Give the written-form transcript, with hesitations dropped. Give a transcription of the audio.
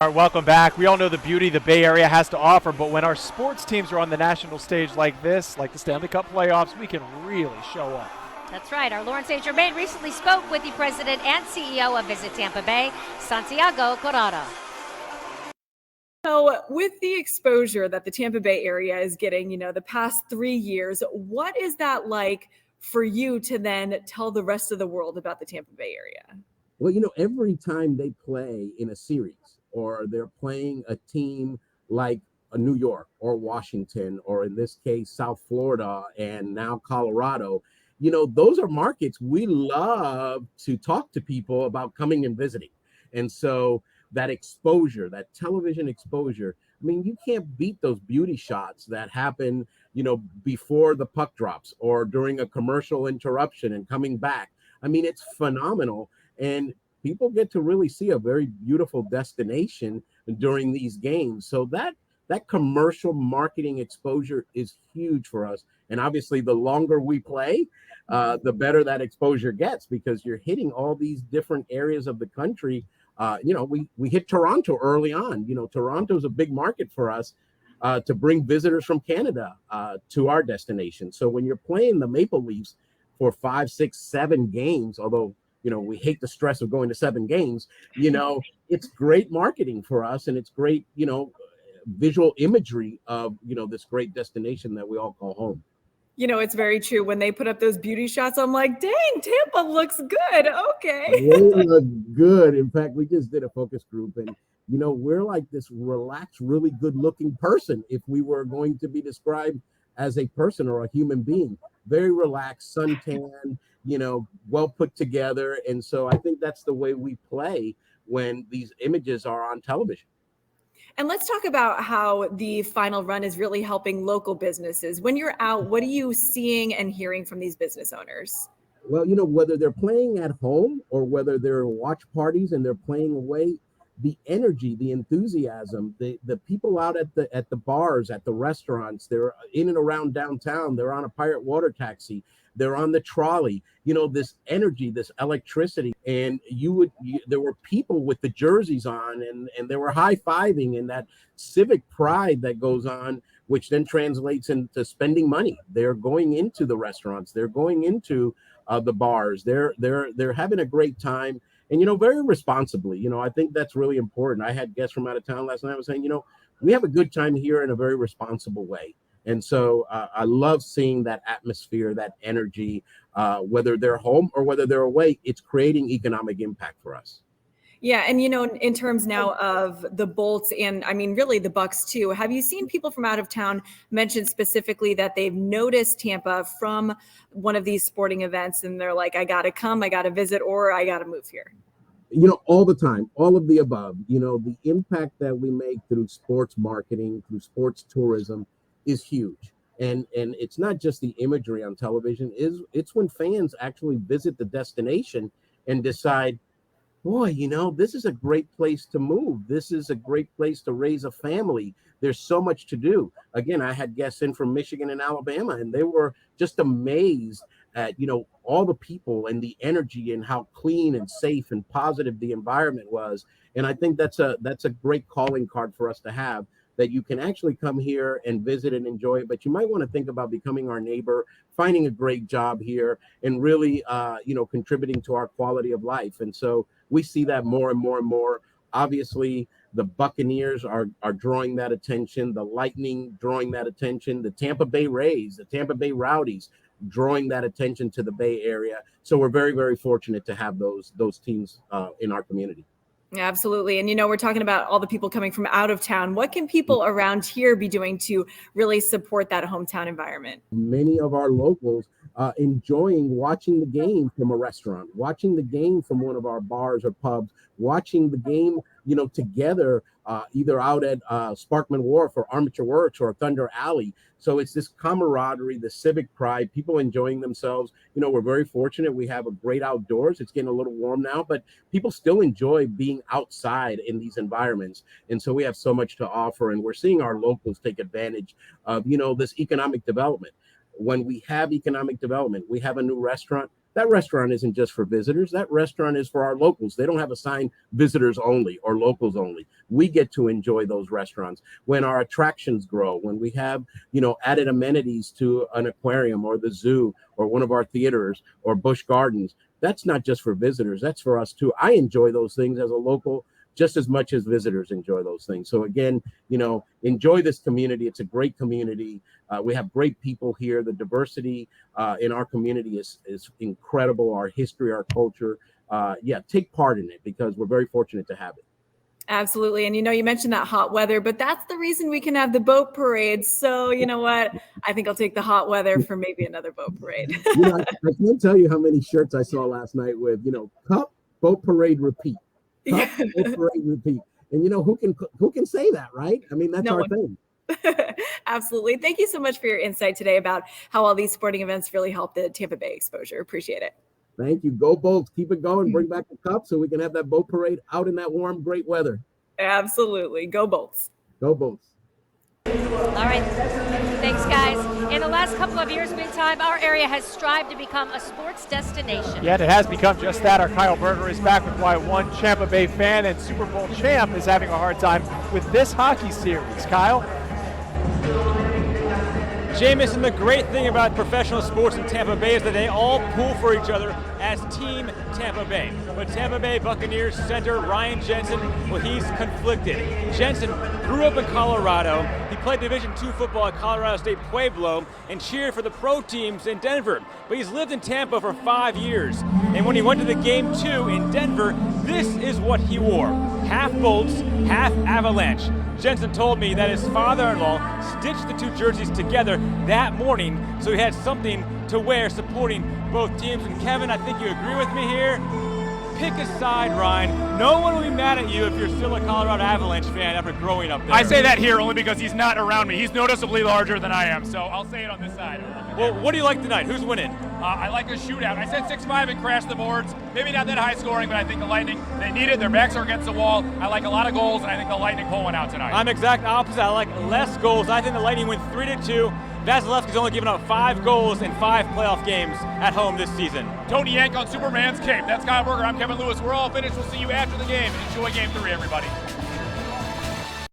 All right, welcome back. We all know the beauty the Bay Area has to offer, but when our sports teams are on the national stage like this, like the Stanley Cup playoffs, we can really show up. That's right. Our Lauren St. Germain recently spoke with the president and CEO of Visit Tampa Bay, Santiago Corrado. So, with the exposure that the Tampa Bay area is getting, the past 3 years, what is that like for you to then tell the rest of the world about the Tampa Bay area? Well, every time they play in a series or they're playing a team like a New York or Washington, or in this case, South Florida and now Colorado, those are markets we love to talk to people about coming and visiting. And so that exposure, that television exposure, I mean, you can't beat those beauty shots that happen, before the puck drops or during a commercial interruption and coming back. I mean, it's phenomenal. And people get to really see a very beautiful destination during these games. So that commercial marketing exposure is huge for us. And obviously, the longer we play, the better that exposure gets, because you're hitting all these different areas of the country. We hit Toronto early on. Toronto's a big market for us to bring visitors from Canada to our destination. So when you're playing the Maple Leafs for 5, 6, 7 games, although we hate the stress of going to 7 games, it's great marketing for us, and it's great, visual imagery of, this great destination that we all call home. It's very true. When they put up those beauty shots, I'm like, dang, Tampa looks good. Okay. They look good. In fact, we just did a focus group, and, we're like this relaxed, really good looking person. If we were going to be described as a person or a human being, very relaxed, suntan, well put together. And so I think that's the way we play when these images are on television. And let's talk about how the final run is really helping local businesses. When you're out, what are you seeing and hearing from these business owners? Well, whether they're playing at home or whether they're watch parties and they're playing away, the energy, the enthusiasm, the people out at the bars, at the restaurants, they're in and around downtown, they're on a pirate water taxi, they're on the trolley, this energy, this electricity. And there were people with the jerseys on, and they were high-fiving, and that civic pride that goes on, which then translates into spending money. They're going into the restaurants, they're going into the bars, they're having a great time. And, very responsibly. I think that's really important. I had guests from out of town last night. I was saying, we have a good time here in a very responsible way. And so I love seeing that atmosphere, that energy, whether they're home or whether they're away. It's creating economic impact for us. Yeah. And, in terms now of the Bolts and really the Bucks too, have you seen people from out of town mention specifically that they've noticed Tampa from one of these sporting events and they're like, I got to come, I got to visit, or I got to move here? All the time, all of the above. The impact that we make through sports marketing, through sports tourism is huge. And it's not just the imagery on television, it's when fans actually visit the destination and decide, boy, this is a great place to move. This is a great place to raise a family. There's so much to do. Again, I had guests in from Michigan and Alabama, and they were just amazed at, all the people and the energy and how clean and safe and positive the environment was. And I think that's a great calling card for us to have, that you can actually come here and visit and enjoy it, but you might want to think about becoming our neighbor, finding a great job here, and really, contributing to our quality of life. And so we see that more and more and more. Obviously, the Buccaneers are drawing that attention, the Lightning drawing that attention, the Tampa Bay Rays, the Tampa Bay Rowdies drawing that attention to the Bay Area. So we're very, very fortunate to have those teams in our community. Absolutely. And, we're talking about all the people coming from out of town. What can people around here be doing to really support that hometown environment? Many of our locals enjoying watching the game from a restaurant, watching the game from one of our bars or pubs, watching the game, together, either out at Sparkman Wharf or Armature Works or Thunder Alley. So it's this camaraderie, the civic pride, people enjoying themselves. We're very fortunate. We have a great outdoors. It's getting a little warm now, but people still enjoy being outside in these environments. And so we have so much to offer, and we're seeing our locals take advantage of, this economic development. When we have economic development, we have a new restaurant, That restaurant isn't just for visitors. That restaurant is for our locals. They don't have a sign visitors only or locals only. We get to enjoy those restaurants. When our attractions grow, when we have, added amenities to an aquarium or the zoo or one of our theaters or Busch Gardens, that's not just for visitors. That's for us too. I enjoy those things as a local just as much as visitors enjoy those things. So again, enjoy this community. It's a great community. We have great people here. The diversity in our community is incredible. Our history, our culture. Take part in it because we're very fortunate to have it. Absolutely. And you mentioned that hot weather, but that's the reason we can have the boat parade. So you know what? I think I'll take the hot weather for maybe another boat parade. I can't tell you how many shirts I saw last night with, Cup, boat parade, repeat. Cup, boat parade, repeat. And who can say that, right? I mean, that's our thing. Absolutely. Thank you so much for your insight today about how all these sporting events really help the Tampa Bay exposure. Appreciate it. Thank you. Go Bolts. Keep it going. Bring back the Cup so we can have that boat parade out in that warm, great weather. Absolutely. Go Bolts. Go Bolts. All right. Thanks, guys. In the last couple of years, meantime, our area has strived to become a sports destination. Yeah, it has become just that. Our Kyle Berger is back with why one Tampa Bay fan and Super Bowl champ is having a hard time with this hockey series. Kyle? Jameson, the great thing about professional sports in Tampa Bay is that they all pull for each other as Team Tampa Bay. But Tampa Bay Buccaneers center Ryan Jensen, well, he's conflicted. Jensen grew up in Colorado. He played Division II football at Colorado State Pueblo and cheered for the pro teams in Denver. But he's lived in Tampa for 5 years. And when he went to the game 2 in Denver, this is what he wore. Half Bolts, half Avalanche. Jensen told me that his father-in-law stitched the two jerseys together that morning so he had something to wear supporting both teams. And Kevin, I think you agree with me here. Pick a side, Ryan. No one will be mad at you if you're still a Colorado Avalanche fan after growing up there. I say that here only because he's not around me. He's noticeably larger than I am, so I'll say it on this side. Well, what do you like tonight? Who's winning? I like a shootout. I said 6-5 and crash the boards. Maybe not that high scoring, but I think the Lightning, they need it. Their backs are against the wall. I like a lot of goals, and I think the Lightning pull one out tonight. I'm exact opposite. I like less goals. I think the Lightning win 3-2. Vasilevsky's only given up 5 goals in 5 playoff games at home this season. Tony Yank on Superman's cape. That's Kyle Berger. I'm Kevin Lewis. We're all finished. We'll see you after the game. And enjoy Game 3, everybody.